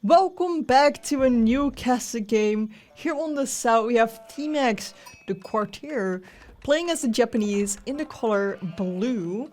Welcome back to a new castle game. Here on the south we have Tmaxdequartier playing as the Japanese in the color blue.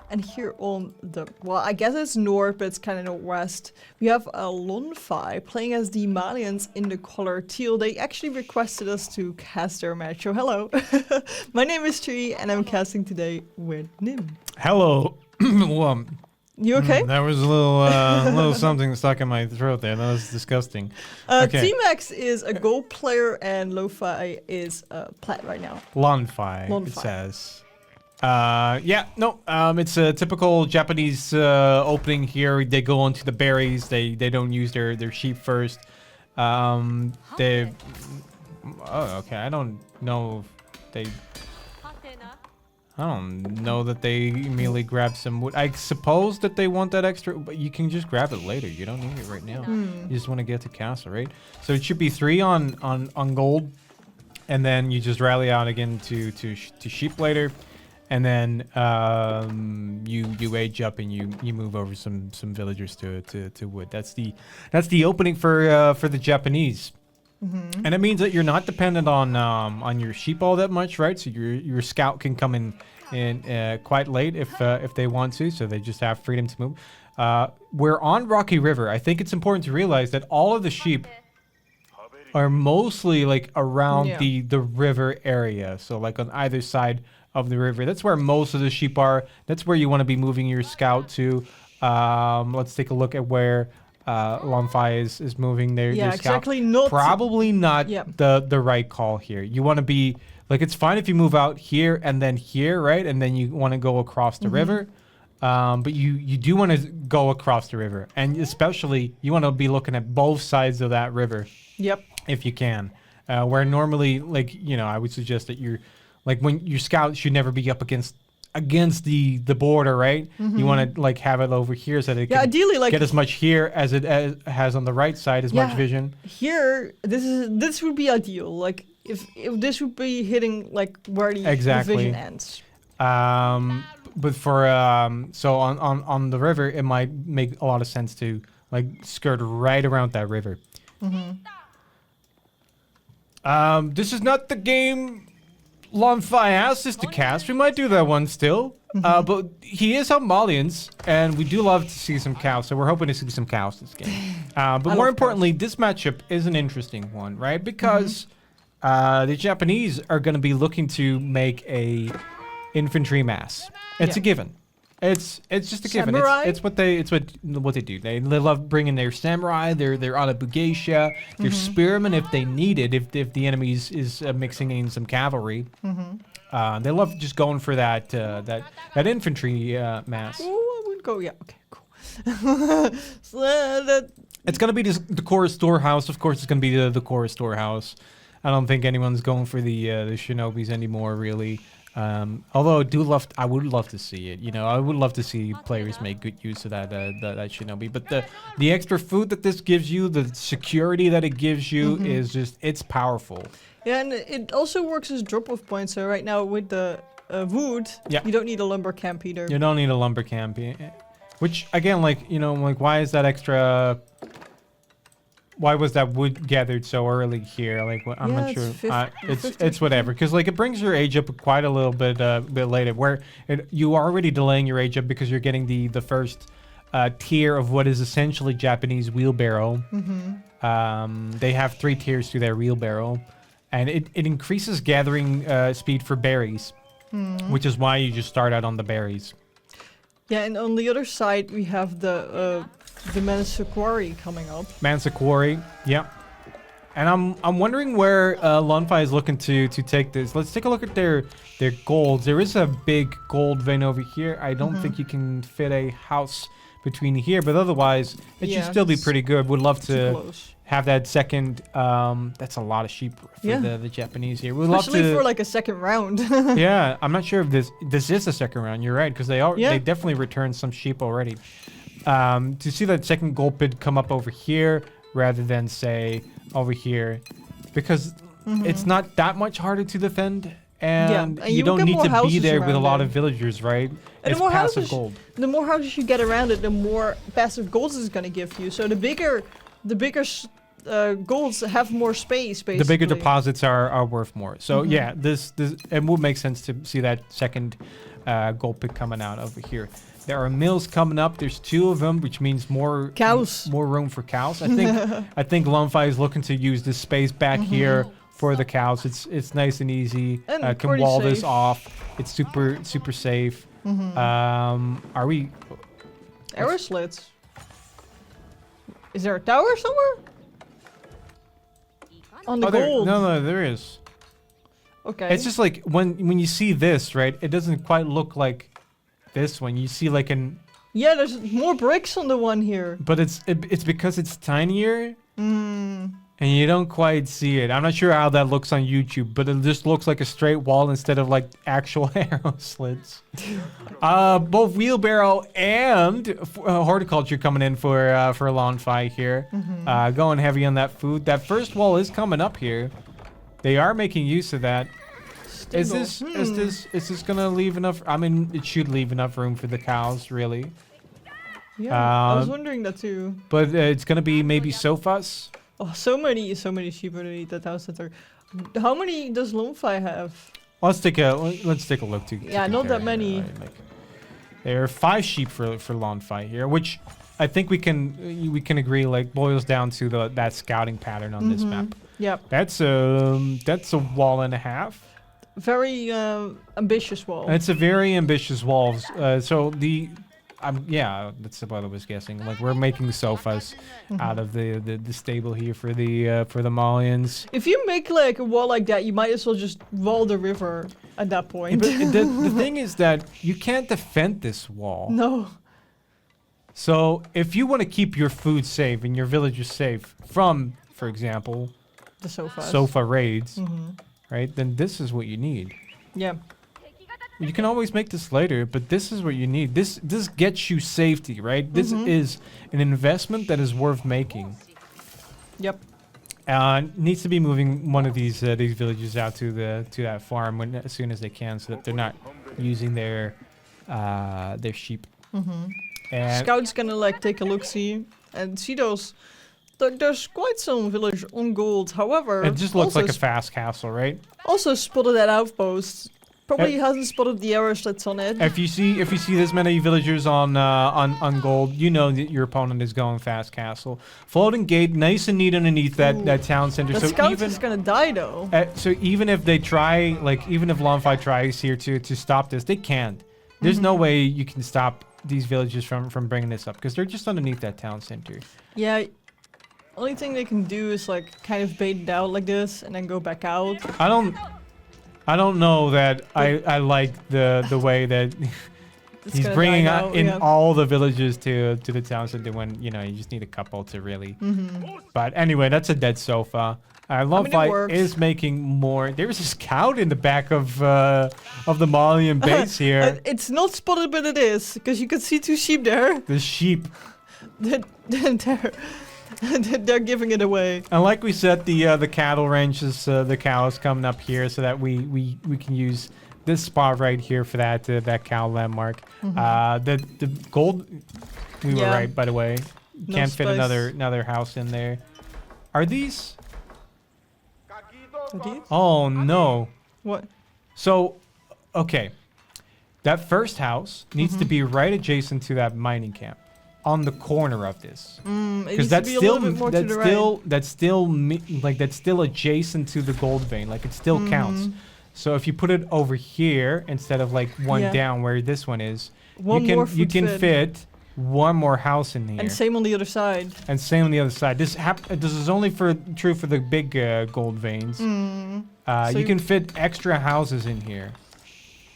And here on the, well, I guess it's north, but it's kind of northwest, we have Lonphi playing as the Malians in the color teal. They actually requested us to cast their match, so hello. My name is Trui and I'm casting today with Nim. Hello. Well, you okay? That was a little something stuck in my throat there. That was disgusting. Okay. Tmax is a gold player and Lonphi is Plat right now. Lonphi, it says. It's a typical Japanese opening here. They go onto the berries. They don't use their sheep first. Okay. I don't know that they immediately grab some wood. I suppose that they want that extra, but you can just grab it later. You don't need it right now. You just want to get to castle, right? So it should be 3 on gold, and then you just rally out again to sheep later. And then you age up and you move over some villagers to wood. That's the opening for the Japanese, and it means that you're not dependent on your sheep all that much, right? So your scout can come in quite late if they want to. So they just have freedom to move. We're on Rocky River. I think it's important to realize that all of the sheep are mostly like around the river area. So like on either side of the river. That's where most of the sheep are. That's where you want to be moving your scout to. Let's take a look at where Lonphi is moving their scout. Exactly. Probably not the right call here. You want to be like, it's fine if you move out here and then here, right? And then you want to go across the river. But you do want to go across the river, and especially you want to be looking at both sides of that river. Yep. If you can, where normally, like, I would suggest that you're like, when your scout should never be up against the border, right? You want to like have it over here so that it can ideally, like, get as much here as it has on the right side, as much vision. Here, this would be ideal. Like if this would be hitting like where the vision ends. But for so on the river, it might make a lot of sense to like skirt right around that river. This is not the game Lonphi asked us to cast. We might do that one still. But he is on Malians, and we do love to see some cows, so we're hoping to see some cows this game. But more importantly, this matchup is an interesting one, right? Because the Japanese are going to be looking to make a infantry mass. It's a given. It's just a given. It's what they do. They love bringing their samurai, their Anabugeisha, their spearmen if they need it. If the enemy is mixing in some cavalry, they love just going for that infantry mass. Oh, I would go. Yeah. Okay. Cool. It's gonna be the core storehouse. Of course, it's gonna be the core storehouse. I don't think anyone's going for the shinobis anymore, really. Although I would love to see it. I would love to see players make good use of that shinobi. But the extra food that this gives you, the security that it gives you, is it's powerful. Yeah, and it also works as drop-off point. So right now with the wood, you don't need a lumber camp either. You don't need a lumber camp, which again, like why is that extra? Why was that wood gathered so early here? Like, I'm not sure. It's whatever, because like it brings your age up quite a little bit later. Where you are already delaying your age up because you're getting the first tier of what is essentially Japanese wheelbarrow. They have 3 tiers to their wheelbarrow, and it increases gathering speed for berries, which is why you just start out on the berries. Yeah, and on the other side we have the Malians coming up. Malians, yeah. And I'm wondering where Lonphi is looking to take this. Let's take a look at their golds. There is a big gold vein over here. I don't think you can fit a house between here, but otherwise it should still be pretty good. Would love to have that second. That's a lot of sheep for the Japanese here. Especially for like a second round. Yeah, I'm not sure if this is a second round. You're right, because they definitely returned some sheep already. To see that second gold pit come up over here rather than say over here, because it's not that much harder to defend, and you don't need to be there with a lot of villagers, right? And it's passive gold. The more houses you get around it, the more passive gold it's going to give you. So the bigger the bigger golds have more space, basically. The bigger deposits are worth more. So yeah, this it would make sense to see that second gold pick coming out over here. There are mills coming up. There's 2 of them, which means more cows, more room for cows. I think Lonphi is looking to use this space back here for the cows. It's nice and easy. And can wall safe. this off. It's super safe. Are we arrow slits? Is there a tower somewhere? On the gold? No, there is. Okay. It's just like when you see this, right? It doesn't quite look like this one. You see like an... Yeah, there's more bricks on the one here. But it's because it's tinier. And you don't quite see it. I'm not sure how that looks on YouTube, but it just looks like a straight wall instead of like actual arrow slits. Both wheelbarrow and horticulture coming in for Lonphi here. Going heavy on that food. That first wall is coming up here. They are making use of that. Is this gonna leave enough? I mean, it should leave enough room for the cows, really. Yeah, I was wondering that too. But it's gonna be maybe sofas. Oh, so many sheep underneath that house center. How many does Lonphi have? Let's take a look to. Yeah, not that many. Right, like, there are 5 sheep for Lonphi here, which I think we can agree like boils down to that scouting pattern on this map. Yep. That's a wall and a half. Very ambitious wall. It's a very ambitious wall. So yeah, that's what I was guessing. Like we're making sofas out of the stable here for the Malians. If you make like a wall like that, you might as well just wall the river at that point. But the thing is that you can't defend this wall. No. So if you want to keep your food safe and your villagers safe from, for example, the sofa raids, right? Then this is what you need. Yeah. You can always make this later, but this is what you need. This gets you safety, right? This is an investment that is worth making. Yep. Needs to be moving one of these villages out to that farm as soon as they can, so that they're not using their sheep. And Scout's gonna like take a look see and see those. There's quite some village on gold. However, it just looks like a fast castle, right? Also spotted that outpost. Probably hasn't spotted the arrow slits on it. If you see this many villagers on gold, you know that your opponent is going fast castle. Floating gate, nice and neat underneath that town center. The so scout is gonna die though. So even if they try, like even if Lonphi tries here to stop this, they can't. There's no way you can stop these villagers from bringing this up because they're just underneath that town center. Yeah. Only thing they can do is like kind of bait it out like this and then go back out. I don't know that I like the way that he's bringing in all the villages to the town center when you just need a couple to really. But anyway, that's a dead sofa. Lonphi is making more. There's a scout in the back of the Malian base here. It's not spotted, but it is because you can see 2 sheep there. The sheep. They're giving it away. And like we said, the cattle ranges, the cows coming up here so that we can use this spot right here for that cow landmark. The gold, we were right, by the way. Can't fit another house in there. Are these? Oh no. What? So, okay. That first house needs to be right adjacent to that mining camp. On the corner of this, because that's still adjacent to the gold vein. Like it still counts. So if you put it over here instead of like one down where this one is, you can fit one more house in here. And same on the other side. This is only true for the big gold veins. So you can fit extra houses in here.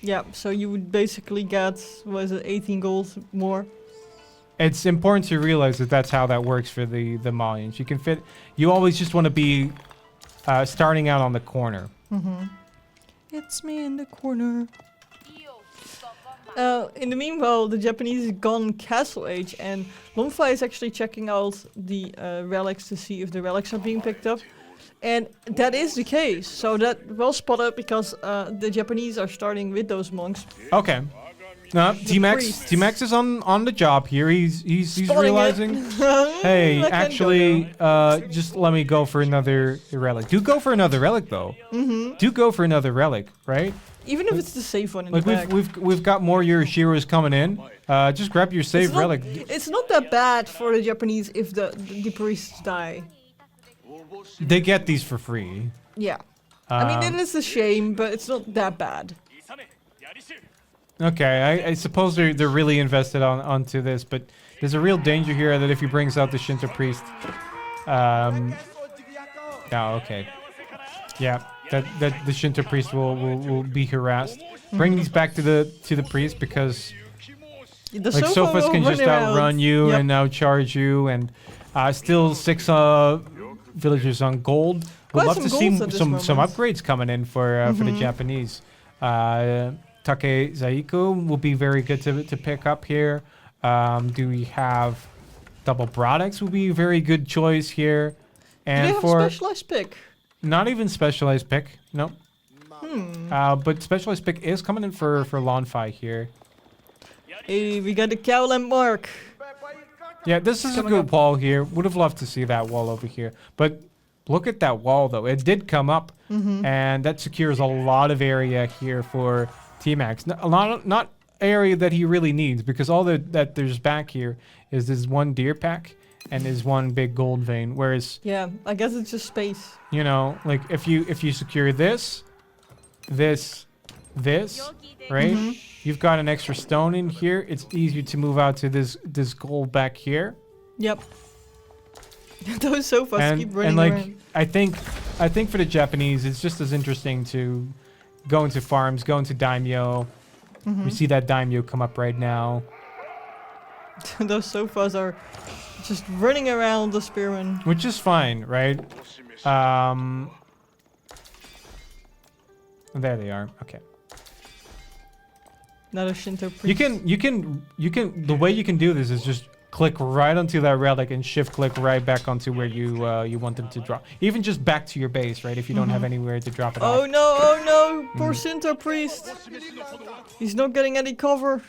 Yeah. So you would basically get 18 gold more. It's important to realize that that's how that works for the Malians. You can fit. You always just want to be starting out on the corner. It's me in the corner. In the meanwhile, the Japanese is gone Castle Age, and Lonphi is actually checking out the relics to see if the relics are being picked up. And that is the case. So that well spotted because the Japanese are starting with those monks. Okay. No, priests. Tmax is on the job here. He's Spotting realizing. it. Hey, I can't actually, go just let me go for another relic. Do go for another relic though. Mm-hmm. Do go for another relic, right? Even if it's the safe one in Like the back. we've got more Yoroshiros coming in. Just grab your save It's not- relic. It's not that bad for the Japanese if the priests die. They get these for free. Yeah. I mean, Um, it is a shame, but it's not that bad. Okay, I suppose they're really invested onto this, but there's a real danger here that if he brings out the Shinto priest, yeah, okay, yeah, that the Shinto priest will be harassed. Bring these back to the priest because The like Sofa sofas will can run just around. outrun you Yep. and outcharge you, and still 6 villagers on gold. We'd Quite love some to see golds at this some moment. upgrades coming in for the Japanese. Take Zaiku will be very good to pick up here. Do we have double products? Will be a very good choice here. Do And they have for a specialized pick? not even specialized pick, no. But specialized pick is coming in for Lonphi here. Hey, we got the Cowland Mark. Yeah, this is a Coming good up. wall here. Would have loved to see that wall over here. But look at that wall, though. It did come up, and that secures a lot of area here for Tmax. Not area that he really needs, because all that there's back here is this one deer pack and is one big gold vein. Whereas, Yeah, I guess it's just space. you know, like if you secure this, right? You've got an extra stone in here. It's easier to move out to this gold back here. Yep. Those sofas keep running and like around. I think for the Japanese, it's just as interesting to go into farms, go into daimyo. We see that daimyo come up right now, Those sofas are just running around the spearmen. which is fine, right? There they are. Okay. Another Shinto priest. You can the way you can do this is just click right onto that relic and shift click right back onto where you want them to drop. Even just back to your base, right? If you don't have anywhere to drop it Oh off. no, oh no! Poor Shinto priest. He's not getting any cover.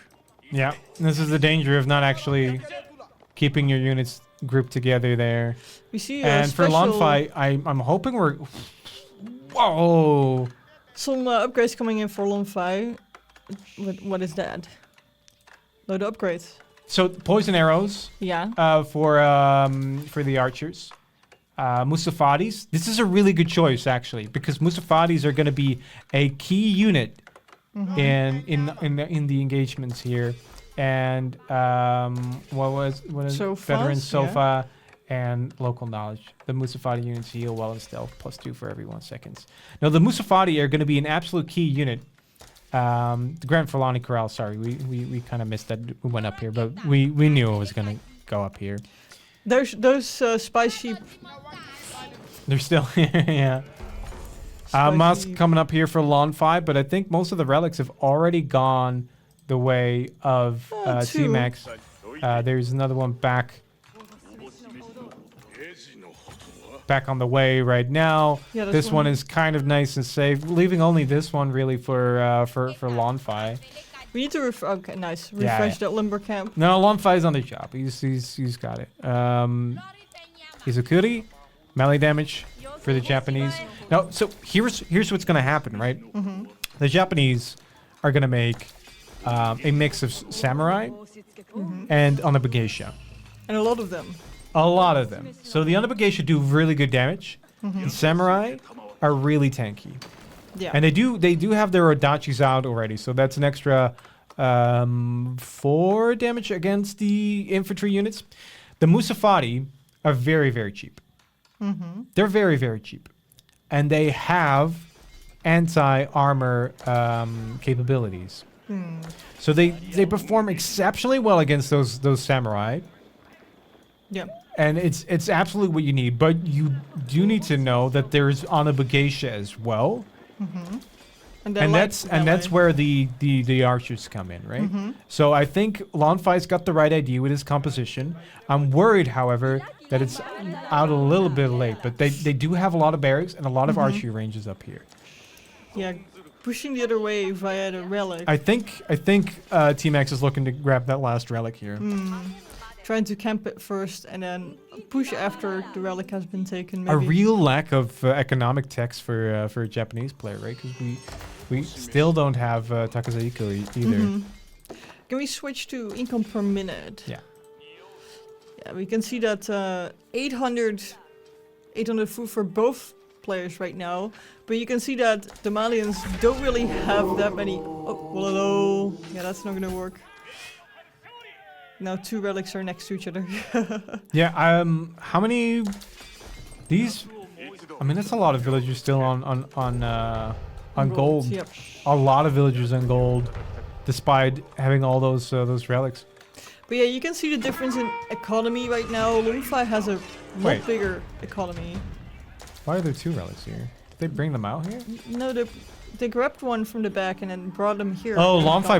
Yeah, this is the danger of not actually keeping your units grouped together there. We see a And for special, Lonphi, I'm hoping we're. Whoa! some upgrades coming in for Lonphi. What is that? No, the upgrades. So poison arrows Yeah. for the archers. Musafadis. This is a really good choice actually, because Musafadis are going to be a key unit in the engagements here. And what is Sofas, veteran yeah. sofa and local knowledge. The Musafadi units heal while in stealth, +2 for every 1 second. Now the Musafadi are going to be an absolute key unit. The Grand Fulani Corral, sorry, we kind of missed that. We went up here, but we knew it was going to go up here. Those spice sheep. They're still here, yeah. Spicy- Musk coming up here for Lonphi, but I think most of the relics have already gone the way of two. Tmax. There's another one back on the way right now. Yeah, This one is kind of nice and safe, leaving only this one really for Lonphi. We need to okay, nice. Yeah, Refresh yeah. that lumber camp. No, Lonphi's on the job. He's got it. Izukuri, melee damage for the Japanese. Now, so here's what's gonna happen, right? The Japanese are gonna make a mix of samurai and Anabageisha. And a lot of them. A lot of them. So the Anabageisha do really good damage. The samurai are really tanky. Yeah. And they do have their Odachis out already, so that's an extra 4 damage against the infantry units. The Musafadi are very, very cheap. They're very, very cheap. And they have anti-armor capabilities. So they perform exceptionally well against those samurai. Yeah. And it's absolutely what you need, but you do need to know that there's Anabageisha as well. And that's where the archers come in, right? So I think Lonphi's got the right idea with his composition. I'm worried, however, that it's out a little bit late, but they do have a lot of barracks and a lot of archery ranges up here. Yeah. pushing the other way via the relic. I think Tmax is looking to grab that last relic here. Trying to camp it first and then push after the relic has been taken. A Maybe. real lack of economic techs for a Japanese player, right? Because we still don't have Takazaiko either. Can we switch to income per minute? Yeah. Yeah, we can see that 800 food for both players right now. But you can see that the Malians don't really have that many. Oh, well, hello. Yeah, that's not gonna work. Now 2 relics are next to each other. Yeah. How many? These. I mean, that's a lot of villagers still on gold. Yep. A lot of villagers on gold, despite having all those relics. But yeah, you can see the difference in economy right now. Lonphi has a lot bigger economy. Why are there 2 relics here? Did they bring them out here? No, they grabbed one from the back and then brought them here. Oh, Lonphi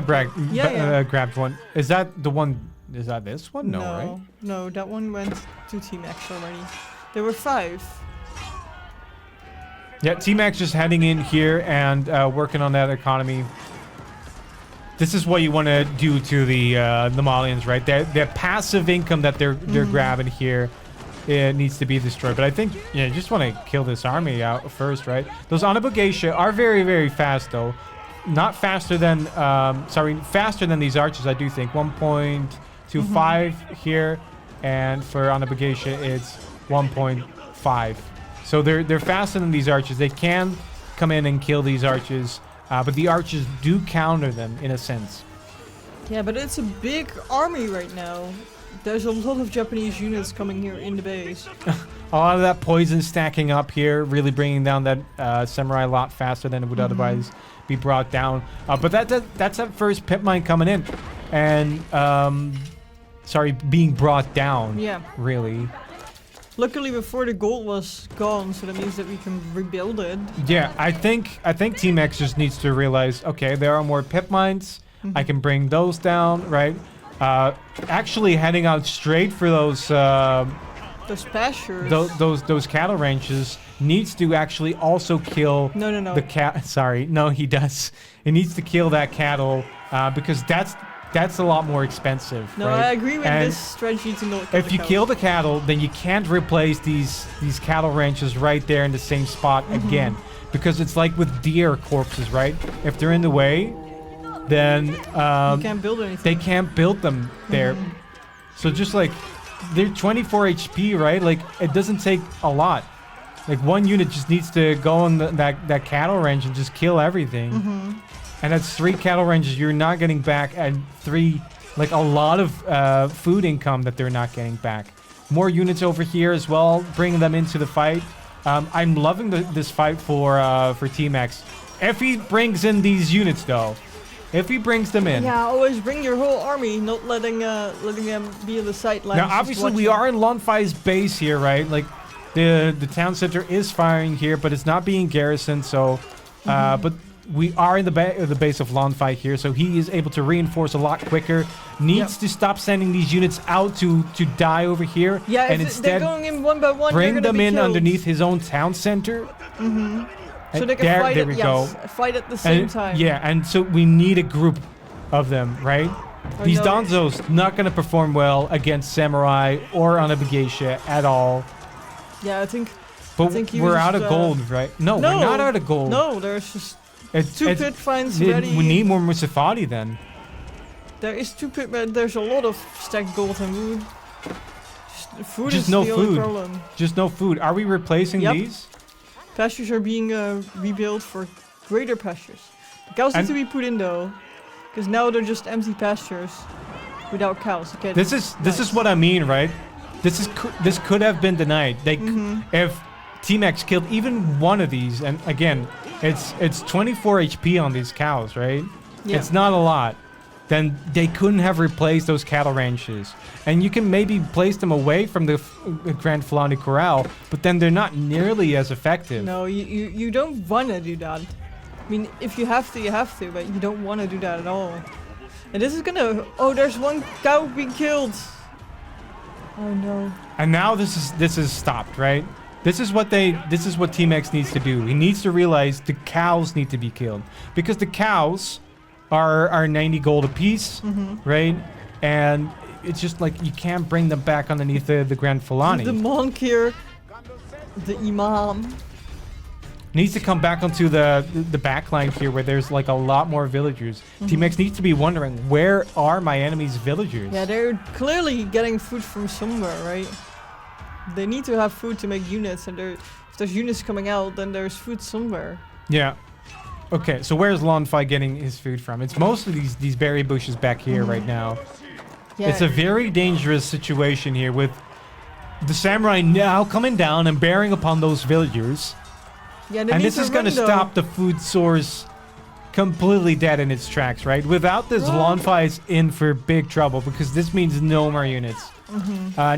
Yeah. grabbed one. Is that the one? Is that this one? No, right? No, that one went to Tmax already. There were 5. Yeah, Tmax just heading in here and working on that economy. This is what you want to do to the Malians, right? Their passive income that they're grabbing here, it needs to be destroyed. But I think you just want to kill this army out first, right? Those Anabogeisha are very, very fast, though. Not faster than, faster than these archers, I do think. 1.25 here, and for Anabogeisha, it's 1.5. So they're faster than these archers. They can come in and kill these archers, but the archers do counter them in a sense. Yeah, but it's a big army right now. There's a lot of Japanese units coming here in the base. A lot of that poison stacking up here, really bringing down that samurai a lot faster than it would otherwise be brought down. But that's that first pit mine coming in, and being brought down. Yeah. Really. Luckily, before the gold was gone, so that means that we can rebuild it. Yeah, I think Tmax just needs to realize, okay, there are more pit mines. I can bring those down, right? Actually, heading out straight for those pastures. Those cattle ranches needs to actually also kill. No. The cat. Sorry, no, he does. He needs to kill that cattle because that's a lot more expensive. No, right? I agree with this strategy to not kill If you kill the cattle, then you can't replace these cattle ranches right there in the same spot again, because it's like with deer corpses, right? If they're in the way, then you can't build anything. they can't build them there. So just like they're 24 HP, right? Like it doesn't take a lot. Like one unit just needs to go on that cattle range and just kill everything. And that's 3 cattle ranges you're not getting back, and 3, like a lot of food income that they're not getting back. More units over here as well, bringing them into the fight. I'm loving this fight for Tmax. If he brings in these units, though, if he brings them in. Yeah, always bring your whole army, not letting them be in the sidelines. Now, obviously, we are in Lonphi's base here, right? Like the town center is firing here, but it's not being garrisoned. So, but we are in the base of Lonphi here, so he is able to reinforce a lot quicker. Needs to stop sending these units out to die over here. Yeah, and if instead they're going in one by one, bring them in killed. underneath his own town center. So they can fight there we go. Fight at the same time. Yeah, and so we need a group of them, right? These Danzos not going to perform well against Samurai or Anabogeisha at all. Yeah, I think. But we're out of gold, right? No, we're not out of gold. No, there's just 2 pit finds ready. We need more Musafati then. There is 2 pit, but there's a lot of stacked gold and wood. Food Just is no the only food. problem. Just no food. Are we replacing these? Pastures are being rebuilt for greater pastures. The cows need to be put in though, because now they're just empty pastures without cows. Okay. This is what I mean, right? This could have been denied. They if Tmax killed even one of these, and again, it's 24 HP on these cows, right? Yeah. It's not a lot. Then they couldn't have replaced those cattle ranches. And you can maybe place them away from the Grand Fulani Corral, but then they're not nearly as effective. No, you don't want to do that. I mean, if you have to, you have to, but you don't want to do that at all. And this is gonna... Oh, there's one cow being killed. Oh no. And now this is stopped, right? This is what Tmax needs to do. He needs to realize the cows need to be killed because the cows are 90 gold apiece, right? And it's just like you can't bring them back underneath the Grand Fulani. The monk here, the imam. Needs to come back onto the back line here where there's like a lot more villagers. Tmax needs to be wondering, where are my enemy's villagers? Yeah, they're clearly getting food from somewhere, right? They need to have food to make units, and if there's units coming out, then there's food somewhere. Yeah. Okay, so where's Lonphi getting his food from? It's mostly these berry bushes back here right now. Yeah. It's a very dangerous situation here with the samurai now coming down and bearing upon those villagers. Yeah, And this is going to stop the food source completely dead in its tracks, right? Without this, Lonphi is in for big trouble because this means no more units.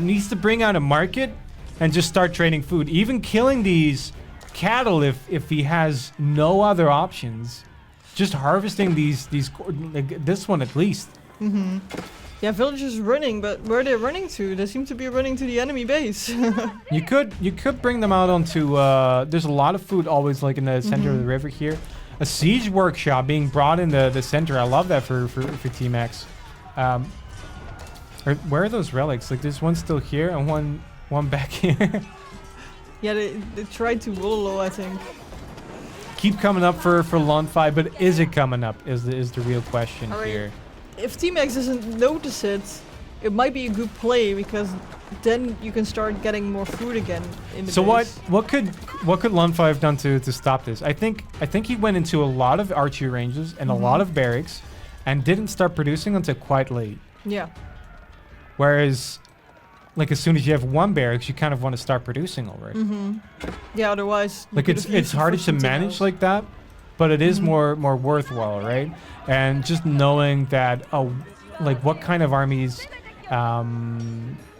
Needs to bring out a market and just start trading food. Even killing these cattle if he has no other options. Just harvesting these like this one at least. Yeah, villagers running, but where are they running to? They seem to be running to the enemy base. You could bring them out onto there's a lot of food always like in the center of the river here. A siege workshop being brought in the center. I love that for Tmax. Where are those relics? Like there's one still here and one back here. Yeah, they tried to Wololo, I think. Keep coming up for Lonphi, but is it coming up is the real question here. If Tmax doesn't notice it, it might be a good play because then you can start getting more food again in the base. what could Lonphi have done to stop this? I think he went into a lot of archery ranges and a lot of barracks and didn't start producing until quite late. Yeah. Whereas like as soon as you have one barracks, you kind of want to start producing already. Yeah, otherwise like it's harder to manage like that, but it is more worthwhile, right? And just knowing that like what kind of armies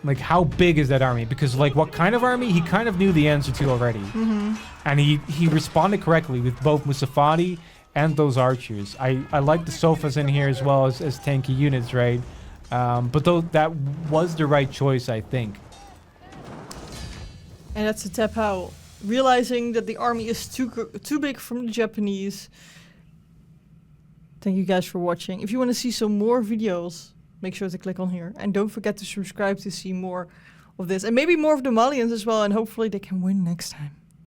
like how big is that army, because like what kind of army he kind of knew the answer to already. And he responded correctly with both Musafati and those archers. I like the sofas in here as well as tanky units, right? But that was the right choice, I think. And that's a tap out. Realizing that the army is too big from the Japanese. Thank you guys for watching. If you want to see some more videos, make sure to click on here. And don't forget to subscribe to see more of this. And maybe more of the Malians as well. And hopefully they can win next time.